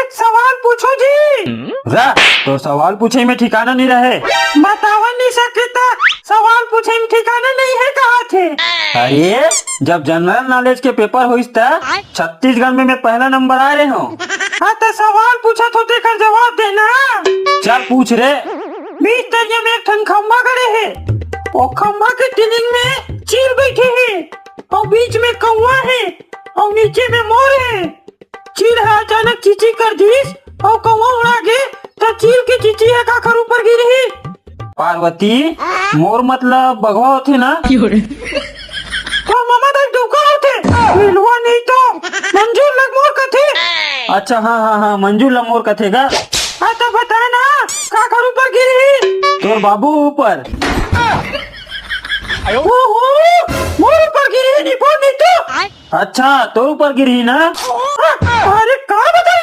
एक सवाल पूछो जी। तो सवाल पूछे में ठिकाना नहीं रहे। बतावा नहीं सकता, सवाल पूछे में ठिकाना नहीं है कहा थे। अरे जब जनरल नॉलेज के पेपर हुई था छत्तीसगढ़ में मैं पहला नंबर आ रहे हूँ। हाँ तो सवाल पूछा तो देकर जवाब देना। चल पूछ रे। बीच दरिया में एक ठन खम्बा खड़े है, वो खम्बा के टिनिंग में चील बैठे है और बीच में कौवा है और नीचे में मोर है। चील है अचानक चींची कर दीस और कौवा उड़ा के तो चील की चींची है काकर ऊपर गिरी। पार्वती मोर मतलब बघवा होते ना। तो मामा तक डूका होते मिलवा नहीं तो मंजूर लग मोर कथे। अच्छा हाँ मंजूर लमोर कथेगा। हाँ तो बता ना काकर ऊपर गिरी। तोर बाबू ऊपर। ओहो मोर ऊपर गिरी नहीं तो। अच्छा तोर ऊपर गिरी ना। अरे कहाँ बताई